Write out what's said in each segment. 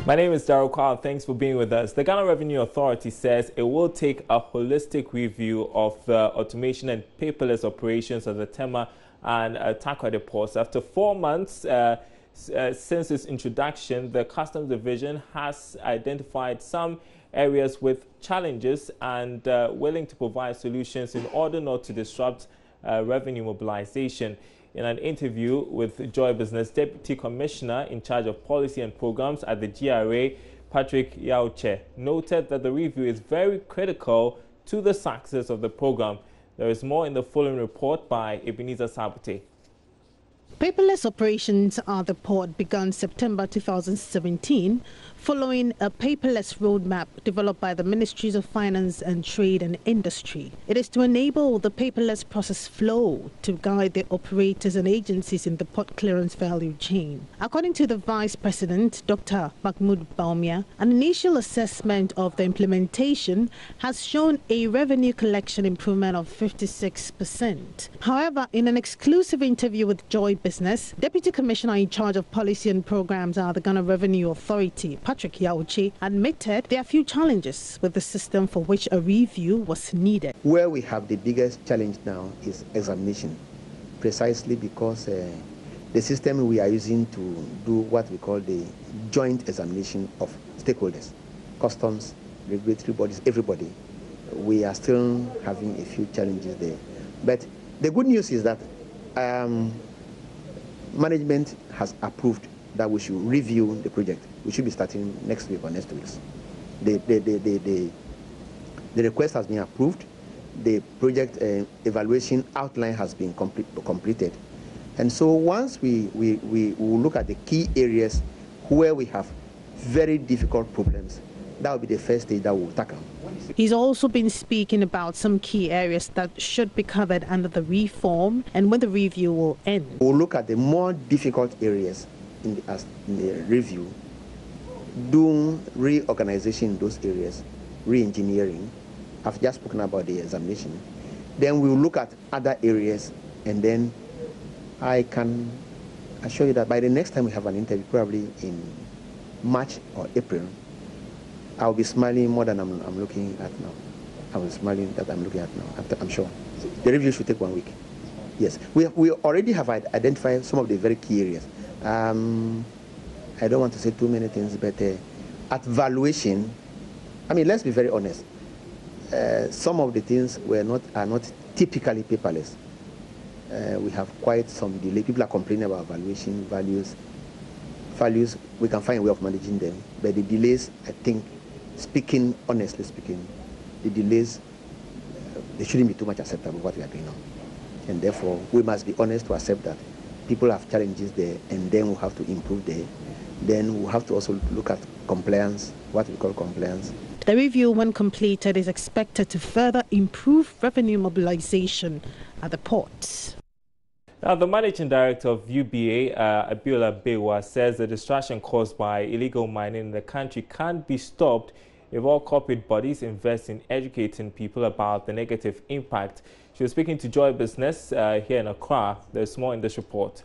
My name is Daryl Kwao. Thanks for being with us. The Ghana Revenue Authority says it will take a holistic review of automation and paperless operations at the Tema and Takoradi ports. After 4 months since its introduction, the Customs Division has identified some areas with challenges and willing to provide solutions in order not to disrupt revenue mobilization. In an interview with Joy Business, Deputy Commissioner in charge of policy and programs at the GRA, Patrick Yauche, noted that the review is very critical to the success of the program. There is more in the following report by Ebenezer Sabute. Paperless operations at the port began September 2017 following a paperless roadmap developed by the Ministries of Finance and Trade and Industry. It is to enable the paperless process flow to guide the operators and agencies in the port clearance value chain. According to the Vice President, Dr. Mahmoud Baumia, an initial assessment of the implementation has shown a revenue collection improvement of 56%. However, in an exclusive interview with Joy Business, Deputy Commissioner in charge of policy and programs at the Ghana Revenue Authority, Patrick Yauche, admitted there are few challenges with the system for which a review was needed. Where we have the biggest challenge now is examination, precisely because the system we are using to do what we call the joint examination of stakeholders, customs, regulatory bodies, everybody, we are still having a few challenges there. But the good news is that management has approved that we should review the project. We should be starting next week or next week. The request has been approved. The project evaluation outline has been completed. And so once we will look at the key areas where we have very difficult problems, that will be the first stage that we'll tackle. He's also been speaking about some key areas that should be covered under the reform and when the review will end. We'll look at the more difficult areas in the review, do reorganization in those areas, re-engineering. I've just spoken about the examination. Then we'll look at other areas, and then I can assure you that by the next time we have an interview, probably in March or April, I'll be smiling more than I'm looking at now. I will smiling that I'm looking at now, I'm sure. The review should take 1 week. Yes, we already have identified some of the very key areas. I don't want to say too many things, but at valuation, I mean, let's be very honest. Some of the things are not typically paperless. We have quite some delay. People are complaining about valuation, values. We can find a way of managing them, but the delays, I think, honestly speaking, the delays, they shouldn't be too much acceptable what we are doing now. And therefore, we must be honest to accept that people have challenges there, and then we'll have to improve there. Then we'll have to also look at compliance, what we call compliance. The review, when completed, is expected to further improve revenue mobilization at the ports. Now, the Managing Director of UBA, Abiola Bewa, says the distraction caused by illegal mining in the country can't be stopped if all corporate bodies invest in educating people about the negative impact. She was speaking to Joy Business here in Accra. There's more in this report.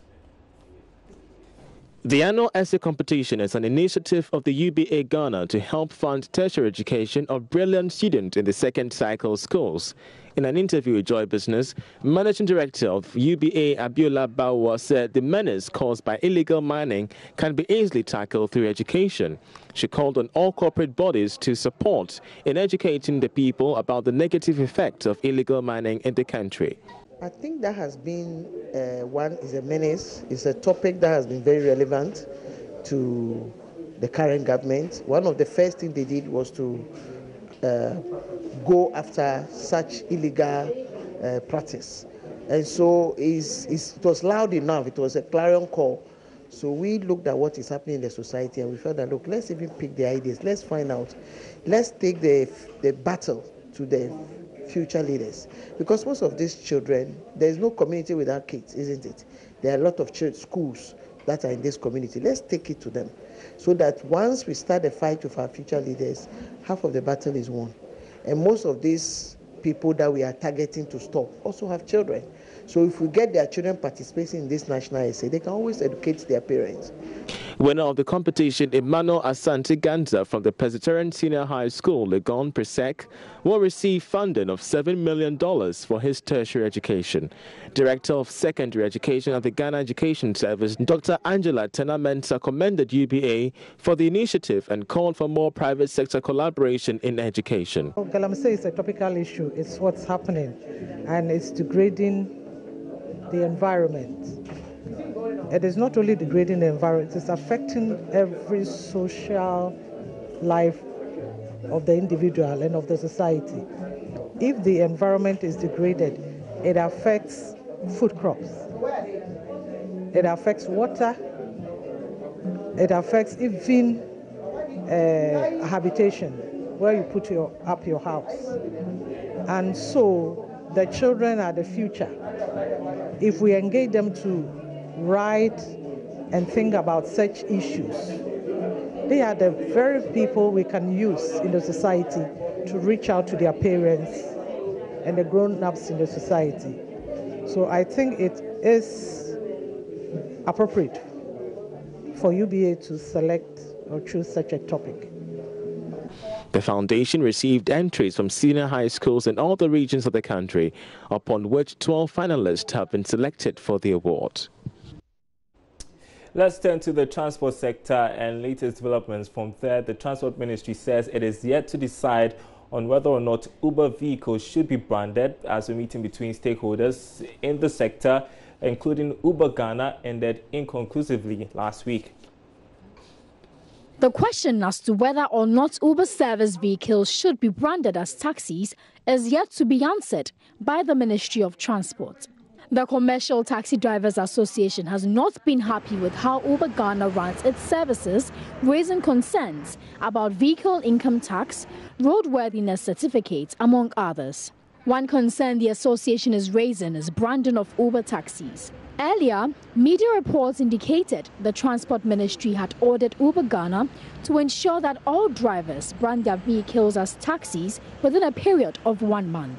The annual essay competition is an initiative of the UBA Ghana to help fund tertiary education of brilliant students in the second cycle schools. In an interview with Joy Business, Managing Director of UBA Abiola Bawa said the menace caused by illegal mining can be easily tackled through education. She called on all corporate bodies to support in educating the people about the negative effects of illegal mining in the country. I think that has been one is a menace. It's a topic that has been very relevant to the current government. One of the first things they did was to go after such illegal practice. And so it was loud enough. It was a clarion call. So we looked at what is happening in the society, and we felt that, look, let's even pick the ideas. Let's find out. Let's take the battle to the future leaders, because most of these children, there is no community without kids, isn't it? There are a lot of schools that are in this community. Let's take it to them, so that once we start the fight with our future leaders, half of the battle is won. And most of these people that we are targeting to stop also have children. So if we get their children participating in this national essay, they can always educate their parents. Winner of the competition, Emmanuel Asante Ganza from the Presbyterian Senior High School, Legon Presec, will receive funding of $7 million for his tertiary education. Director of Secondary Education at the Ghana Education Service, Dr. Angela Tenamensa, commended UBA for the initiative and called for more private sector collaboration in education. Galamsey is a topical issue. It's what's happening, and it's degrading the environment. It is not only degrading the environment, it's affecting every social life of the individual and of the society. If the environment is degraded, it affects food crops, it affects water, it affects even habitation, where you put up your house. And so the children are the future. If we engage them to write and think about such issues, they are the very people we can use in the society to reach out to their parents and the grown-ups in the society. So I think it is appropriate for UBA to select or choose such a topic. The foundation received entries from senior high schools in all the regions of the country, upon which 12 finalists have been selected for the award. Let's turn to the transport sector and latest developments from there. The Transport Ministry says it is yet to decide on whether or not Uber vehicles should be branded, as a meeting between stakeholders in the sector, including Uber Ghana, ended inconclusively last week. The question as to whether or not Uber service vehicles should be branded as taxis is yet to be answered by the Ministry of Transport. The Commercial Taxi Drivers Association has not been happy with how Uber Ghana runs its services, raising concerns about vehicle income tax, roadworthiness certificates, among others. One concern the association is raising is branding of Uber taxis. Earlier, media reports indicated the Transport Ministry had ordered Uber Ghana to ensure that all drivers brand their vehicles as taxis within a period of 1 month.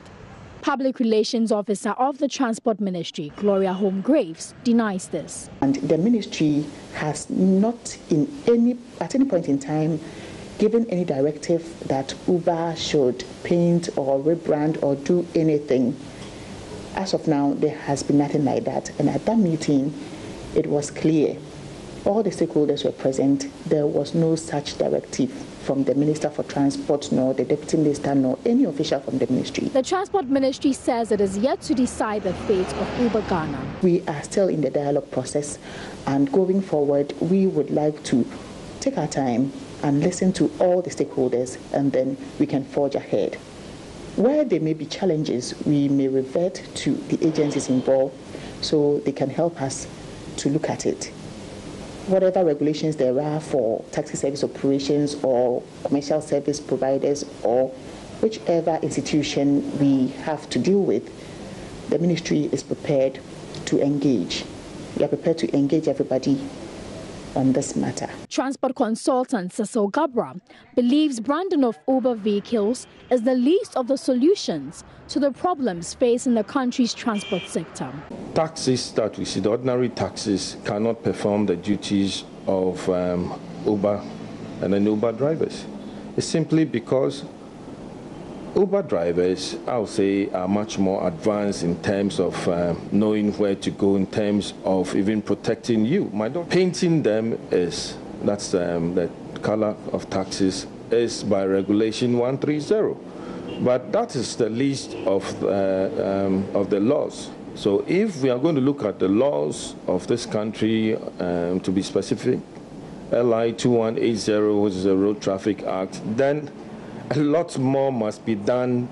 Public Relations Officer of the Transport Ministry, Gloria Holm-Graves, denies this. And the ministry has not at any point in time given any directive that Uber should paint or rebrand or do anything. As of now, there has been nothing like that. And at that meeting, it was clear. All the stakeholders were present. There was no such directive from the Minister for Transport, nor the Deputy Minister, nor any official from the ministry. The Transport Ministry says it is yet to decide the fate of Uber Ghana. We are still in the dialogue process, and going forward, we would like to take our time and listen to all the stakeholders, and then we can forge ahead. Where there may be challenges, we may revert to the agencies involved so they can help us to look at it. Whatever regulations there are for taxi service operations or commercial service providers or whichever institution we have to deal with, the ministry is prepared to engage. We are prepared to engage everybody on this matter. Transport consultant Cecil Gabra believes branding of Uber vehicles is the least of the solutions to the problems facing the country's transport sector. Taxis that we see, the ordinary taxis, cannot perform the duties of Uber and then Uber drivers. It's simply because Uber drivers, I would say, are much more advanced in terms of knowing where to go, in terms of even protecting you. Painting them that's the color of taxis is by regulation 130. But that is the least of the laws. So if we are going to look at the laws of this country, to be specific, LI 2180, which is the Road Traffic Act, then a lot more must be done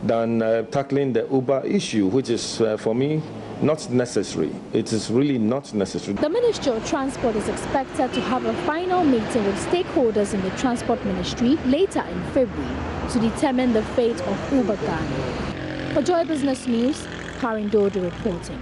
than tackling the Uber issue, which is, for me, not necessary. It is really not necessary. The Ministry of Transport is expected to have a final meeting with stakeholders in the Transport Ministry later in February to determine the fate of Uber Ghana. For Joy Business News, Karen Dodo reporting.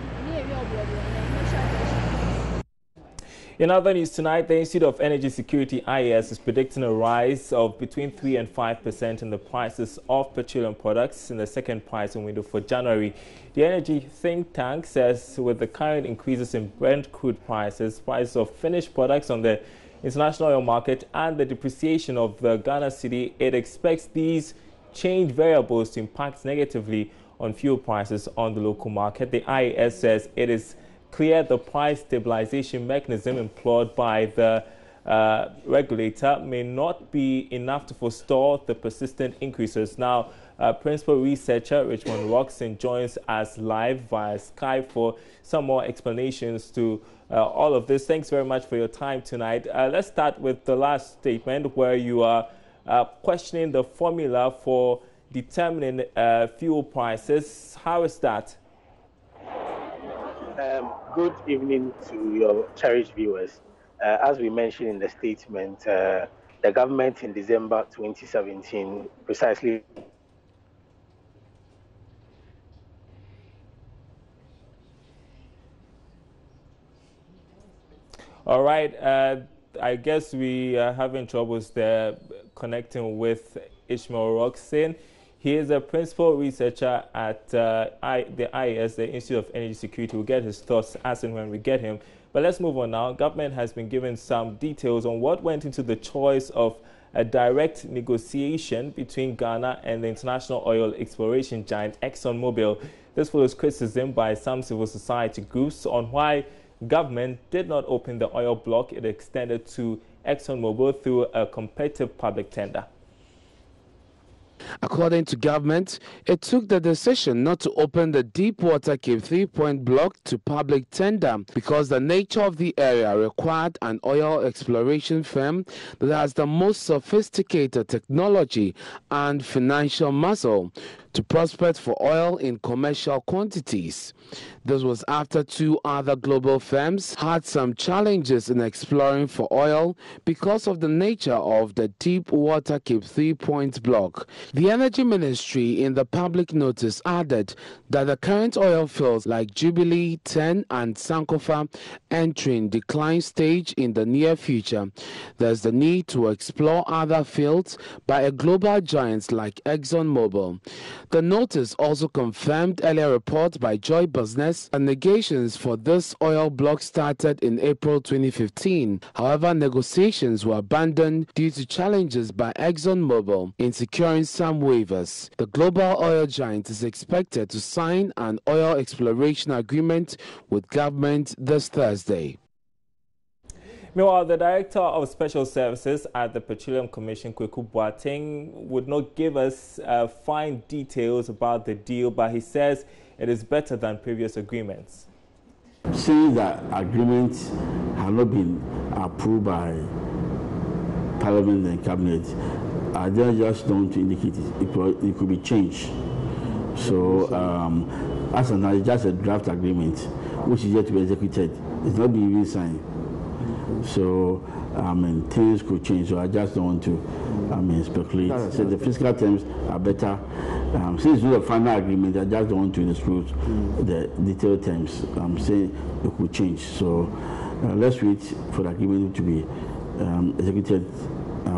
In other news tonight, the Institute of Energy Security, IES, is predicting a rise of between 3 and 5% in the prices of petroleum products in the second pricing window for January. The energy think tank says with the current increases in Brent crude prices of finished products on the international oil market, and the depreciation of the Ghana cedi, it expects these change variables to impact negatively on fuel prices on the local market. The IES says it is clear the price stabilization mechanism employed by the regulator may not be enough to forestall the persistent increases. Now, principal researcher Richmond Roxon joins us live via Skype for some more explanations to all of this. Thanks very much for your time tonight. Let's start with the last statement where you are questioning the formula for determining fuel prices. How is that? Good evening to your cherished viewers. As we mentioned in the statement, the government in December 2017 precisely All right, I guess we are having troubles there connecting with Ishmael Roxon. He is a principal researcher at the IES, the Institute of Energy Security. We'll get his thoughts as and when we get him. But let's move on now. Government has been given some details on what went into the choice of a direct negotiation between Ghana and the international oil exploration giant Exxonmobil. This follows criticism by some civil society groups on why government did not open the oil block it extended to Exxonmobil through a competitive public tender. According to government, it took the decision not to open the Deepwater Cape 3-point block to public tender because the nature of the area required an oil exploration firm that has the most sophisticated technology and financial muscle to prospect for oil in commercial quantities. This was after two other global firms had some challenges in exploring for oil because of the nature of the Deepwater Cape 3-point block. The Energy Ministry in the public notice added that the current oil fields like Jubilee, TEN and Sankofa entering decline stage in the near future. There's the need to explore other fields by a global giant like Exxonmobil. The notice also confirmed earlier reports by JoyNews and negations for this oil block started in April 2015. However, negotiations were abandoned due to challenges by Exxonmobil in securing some waivers. The global oil giant is expected to sign an oil exploration agreement with government this Thursday. Meanwhile, the Director of Special Services at the Petroleum Commission, Kweku Boateng, would not give us fine details about the deal, but he says it is better than previous agreements. Since that agreement has not been approved by Parliament and Cabinet, I just don't indicate it could be changed. So, as of now, it's just a draft agreement, which is yet to be executed. It's not been even signed. So, things could change. So I just don't want to, speculate. As I said, the fiscal terms are better. Since it's not a final agreement, I just don't want to disclose the detailed terms. I'm saying it could change. So let's wait for the agreement to be executed,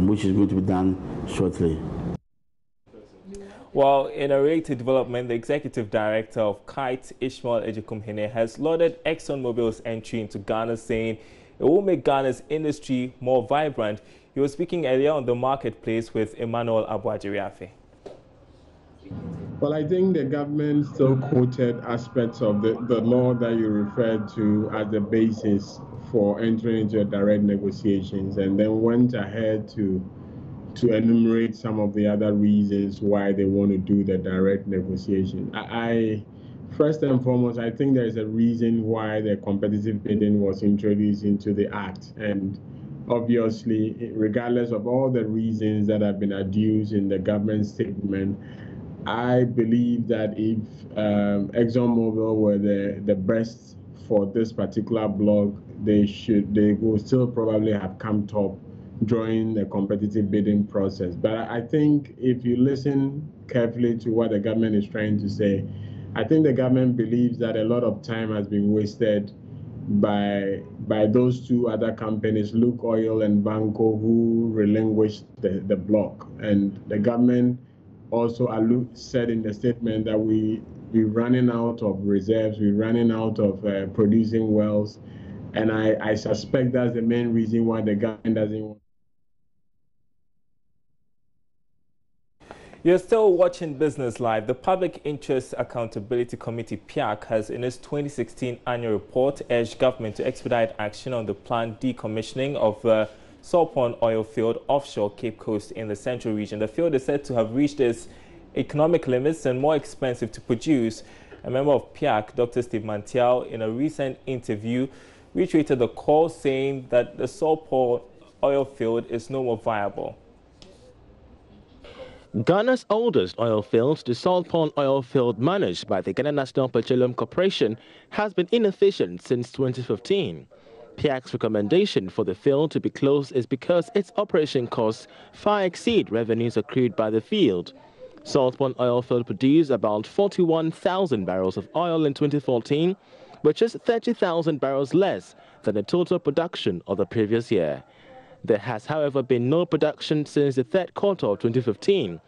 which is going to be done shortly. Well, in a related development, the executive director of KITE, Ishmael Ejekumhene, has lauded ExxonMobil's entry into Ghana, saying it will make Ghana's industry more vibrant. He was speaking earlier on the marketplace with Emmanuel Abuajiriafe. Well, I think the government still quoted aspects of the law that you referred to as the basis for entering into direct negotiations, and then went ahead to enumerate some of the other reasons why they want to do the direct negotiation. First and foremost, I think there is a reason why the competitive bidding was introduced into the Act. And obviously, regardless of all the reasons that have been adduced in the government statement, I believe that if ExxonMobil were the best for this particular block, they would still probably have come top during the competitive bidding process. But I think if you listen carefully to what the government is trying to say, I think the government believes that a lot of time has been wasted by those two other companies, Luke Oil and Banco, who relinquished the block. And the government also said in the statement that we're running out of reserves, we're running out of producing wells. And I suspect that's the main reason why the government doesn't want. You're still watching Business Live. The Public Interest Accountability Committee, PIAC, has in its 2016 annual report urged government to expedite action on the planned decommissioning of the Saltpond oil field offshore Cape Coast in the central region. The field is said to have reached its economic limits and more expensive to produce. A member of PIAC, Dr. Steve Mantial, in a recent interview, reiterated the call, saying that the Saltpond oil field is no more viable. Ghana's oldest oil field, the Saltpond oil field managed by the Ghana National Petroleum Corporation, has been inefficient since 2015. PIAC's recommendation for the field to be closed is because its operation costs far exceed revenues accrued by the field. Saltpond oil field produced about 41,000 barrels of oil in 2014, which is 30,000 barrels less than the total production of the previous year. There has, however, been no production since the third quarter of 2015.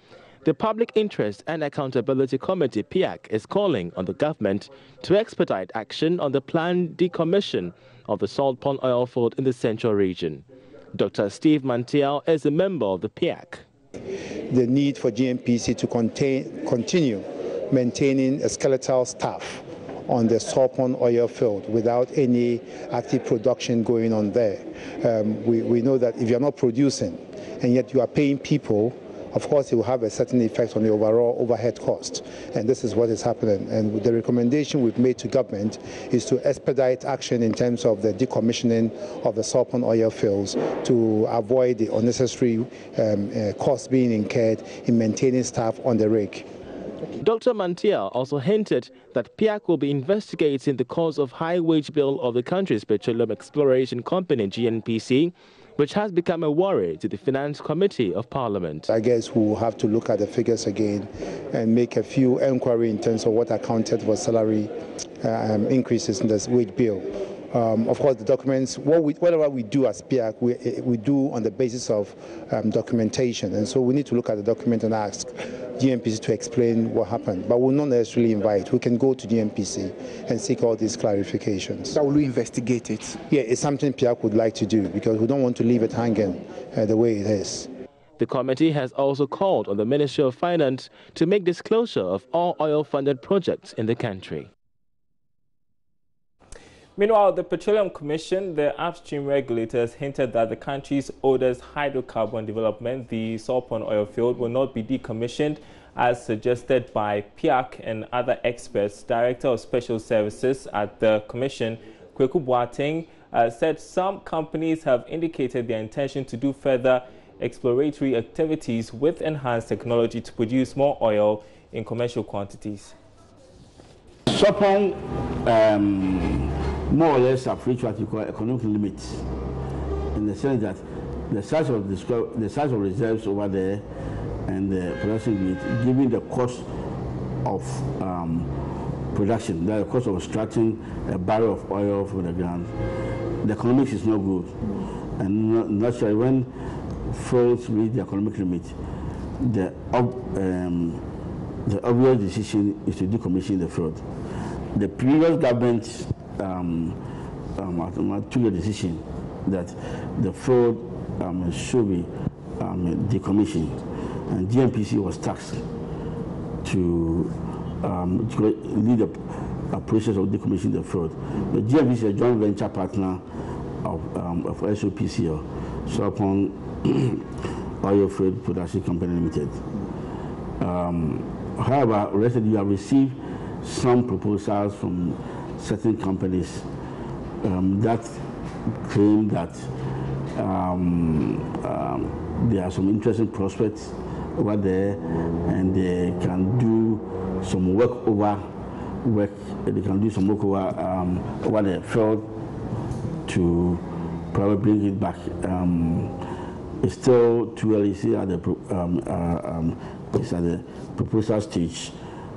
The Public Interest and Accountability Committee, PIAC, is calling on the government to expedite action on the planned decommission of the Saltpond oil field in the central region. Dr. Steve Mantial is a member of the PIAC. The need for GNPC to continue maintaining a skeletal staff on the Saltpond oil field without any active production going on there. We know that if you're not producing and yet you are paying people, of course it will have a certain effect on the overall overhead cost. And this is what is happening. And the recommendation we've made to government is to expedite action in terms of the decommissioning of the Saltpond oil fields to avoid the unnecessary costs being incurred in maintaining staff on the rig. Dr. Mantial also hinted that PIAC will be investigating the cause of high wage bill of the country's petroleum exploration company, GNPC, which has become a worry to the Finance Committee of Parliament. I guess we'll have to look at the figures again and make a few inquiry in terms of what accounted for salary increases in this wage bill. Of course, the documents, whatever we do as PIAC, we do on the basis of documentation. And so we need to look at the document and ask GNPC to explain what happened. But we'll not necessarily invite. We can go to GNPC and seek all these clarifications. How will we investigate it? Yeah, it's something PIAC would like to do because we don't want to leave it hanging the way it is. The committee has also called on the Ministry of Finance to make disclosure of all oil-funded projects in the country. Meanwhile, the Petroleum Commission, the upstream regulators, hinted that the country's oldest hydrocarbon development, the Saltpond oil field, will not be decommissioned, as suggested by PIAC and other experts. Director of Special Services at the Commission, Kweku Boateng, said some companies have indicated their intention to do further exploratory activities with enhanced technology to produce more oil in commercial quantities. Saltpond, more or less have reached what you call economic limits, in the sense that the size of reserves over there and the production unit, given the cost of production, the cost of extracting a barrel of oil from the ground, the economics is not good. And naturally, when fields reach the economic limit, the obvious decision is to decommission the field. The previous government took a decision that the field should be decommissioned, and GNPC was tasked to lead a process of decommissioning the field. The GNPC is a joint venture partner of SOPCL, Saltpond Oil Field Production Company Limited. However, recently we have received some proposals from certain companies that claim that there are some interesting prospects over there, and they can do some work over the field to probably bring it back. It's still too early to see at the proposal stage.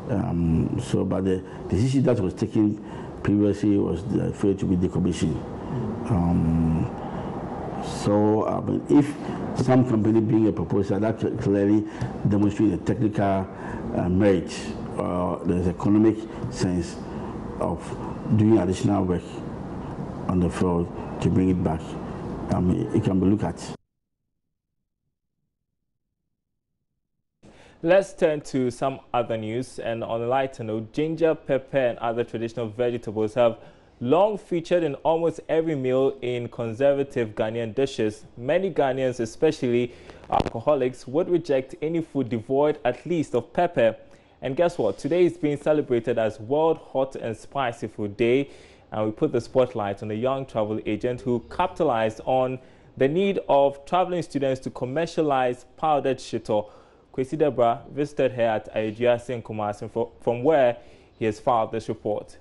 But the decision that was taken previously was failed to be decommissioned. So if some company bring a proposal that clearly demonstrates the technical merit or there's economic sense of doing additional work on the field to bring it back, it can be looked at. Let's turn to some other news, and on a lighter note, ginger, pepper and other traditional vegetables have long featured in almost every meal in conservative Ghanaian dishes. Many Ghanaians, especially alcoholics, would reject any food devoid at least of pepper. And guess what? Today is being celebrated as World Hot and Spicy Food Day, and we put the spotlight on a young travel agent who capitalized on the need of traveling students to commercialize powdered shito. Kwesi Debra visited her at Ayeduase in Kumasi, from where he has filed this report.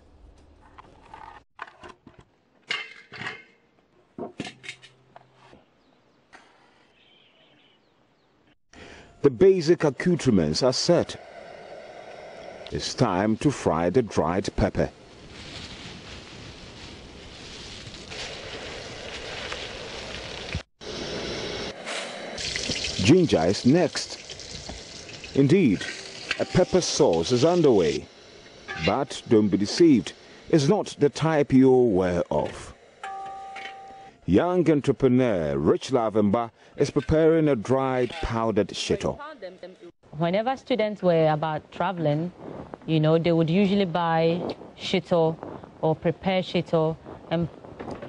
The basic accoutrements are set. It's time to fry the dried pepper. Ginger is next. Indeed, a pepper sauce is underway. But don't be deceived, it's not the type you're aware of. Young entrepreneur Rich Lavemba is preparing a dried powdered shito. Whenever students were about traveling, you know, they would usually buy shito or prepare shito and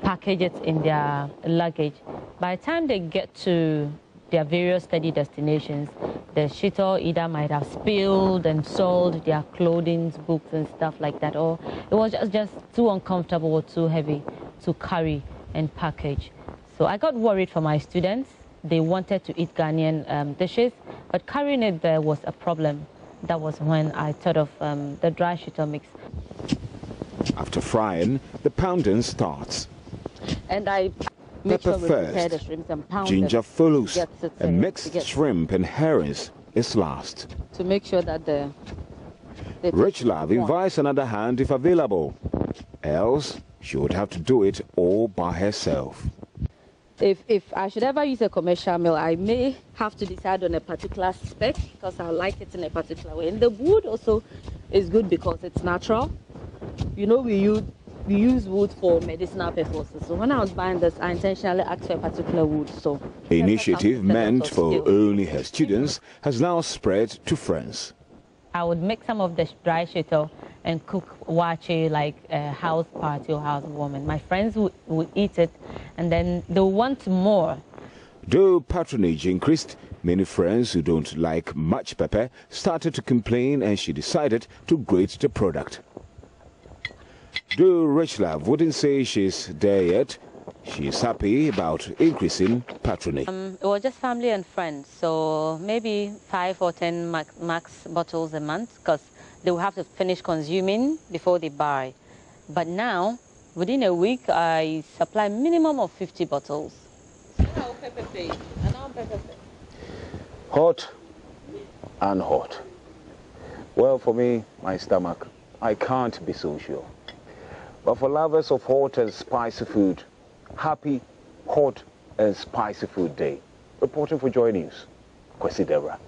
package it in their luggage. By the time they get to their various study destinations, the shito either might have spilled and soiled their clothing, books and stuff like that, or it was just too uncomfortable or too heavy to carry and package. So I got worried for my students. They wanted to eat Ghanaian dishes, but carrying it there was a problem. That was when I thought of the dry shito mix. After frying, the pounding starts. And I make Pepper sure we first, prepare the shrimps and pound ginger them. follows, and mixed shrimp and herrings is last. To make sure that the Rich Love invites another hand if available, else she would have to do it all by herself. If I should ever use a commercial mill, I may have to decide on a particular spec because I like it in a particular way. And the wood also is good because it's natural. You know, we use wood for medicinal purposes. So when I was buying this, I intentionally asked for a particular wood. So the initiative meant for only her students has now spread to friends. I would make some of the dry shito and cook wache like a house party or housewarming. My friends would eat it and then they'll want more. Though patronage increased, many friends who don't like much pepper started to complain, and she decided to grade the product. Though Rich Love wouldn't say she's there yet, she's happy about increasing patronage. It was just family and friends, so maybe 5 or 10 max bottles a month because they will have to finish consuming before they buy. But now, within a week, I supply minimum of 50 bottles. Hot and hot. Well, for me, my stomach, I can't be so sure. But for lovers of hot and spicy food, happy Hot and Spicy Food Day. Reporting for JoyNews, Kwesi Debra.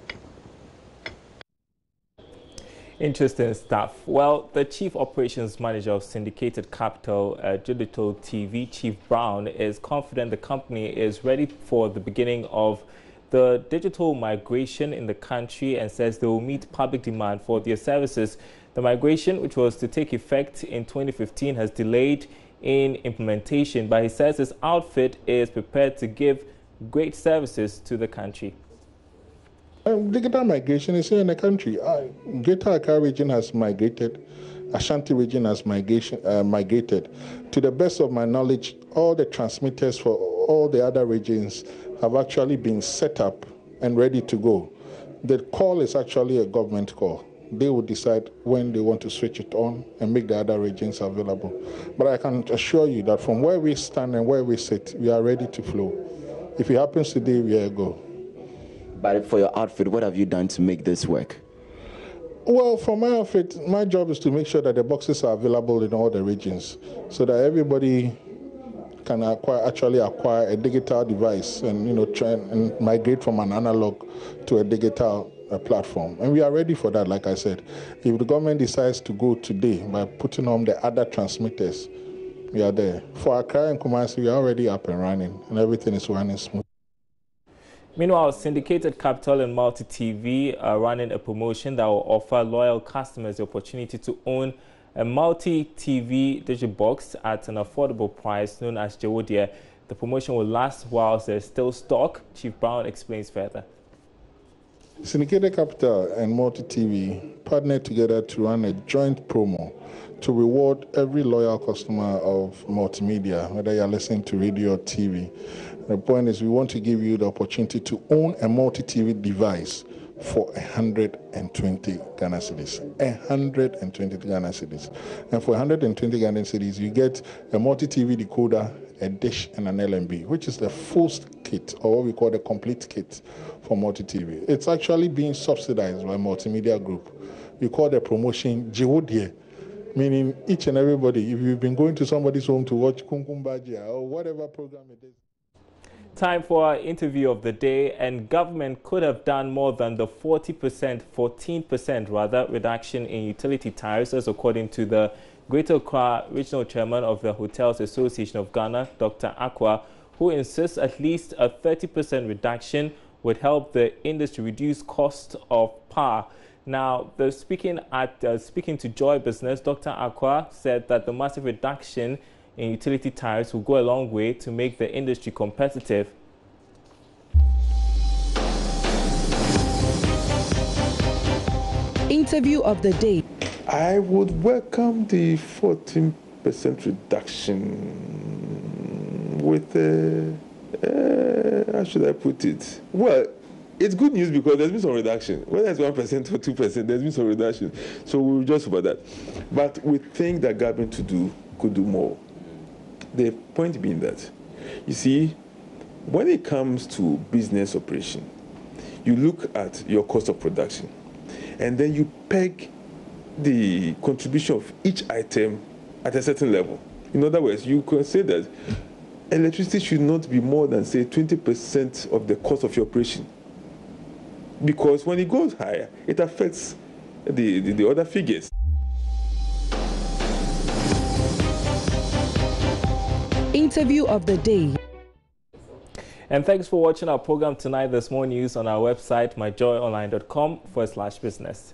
Interesting stuff. Well, the Chief Operations Manager of Syndicated Capital, Digital TV, Chief Brown, is confident the company is ready for the beginning of the digital migration in the country and says they will meet public demand for their services. The migration, which was to take effect in 2015, has delayed in implementation, but he says his outfit is prepared to give great services to the country. Digital migration is here in the country. Greater Accra region has migrated. Ashanti region has migrated. To the best of my knowledge, all the transmitters for all the other regions have actually been set up and ready to go. The call is actually a government call. They will decide when they want to switch it on and make the other regions available. But I can assure you that from where we stand and where we sit, we are ready to flow. If it happens today, we are go. But for your outfit, what have you done to make this work? Well, for my outfit, my job is to make sure that the boxes are available in all the regions so that everybody can actually acquire a digital device and try and migrate from an analog to a digital platform. And we are ready for that, like I said. If the government decides to go today by putting on the other transmitters, we are there. For Accra and Kumasi, we are already up and running, and everything is running smooth. Meanwhile, Syndicated Capital and Multi TV are running a promotion that will offer loyal customers the opportunity to own a multi-TV digital box at an affordable price known as JoyNews. The promotion will last while there's still stock. Chief Brown explains further. Syndicated Capital and Multi TV partnered together to run a joint promo to reward every loyal customer of multimedia, whether you're listening to radio or TV. The point is we want to give you the opportunity to own a multi-TV device for 120 Ghana cedis. 120 Ghana cedis. And for 120 Ghana cedis, you get a multi-TV decoder, a dish, and an LMB, which is the full kit, or what we call the complete kit for multi-TV. It's actually being subsidized by Multimedia Group. We call the promotion JoyNews, meaning each and everybody, if you've been going to somebody's home to watch Kunkumbagia or whatever program it is. Time for our interview of the day, and government could have done more than the 14% rather, reduction in utility tariffs, as according to the Greater Accra Regional Chairman of the Hotels Association of Ghana, Dr. Akwa, who insists at least a 30% reduction would help the industry reduce cost of power. Now, speaking to Joy Business, Dr. Akwa said that the massive reduction in utility tariffs will go a long way to make the industry competitive. Interview of the day. I would welcome the 14% reduction with, how should I put it? Well, it's good news because there's been some reduction. Whether it's 1% or 2%, there's been some reduction. So we'll just about that. But we think that government could do more. The point being that, you see, when it comes to business operation, you look at your cost of production, and then you peg the contribution of each item at a certain level. In other words, you can say that electricity should not be more than, say, 20% of the cost of your operation. Because when it goes higher, it affects the other figures. Interview of the day. And thanks for watching our program tonight. There's more news on our website, myjoyonline.com/business.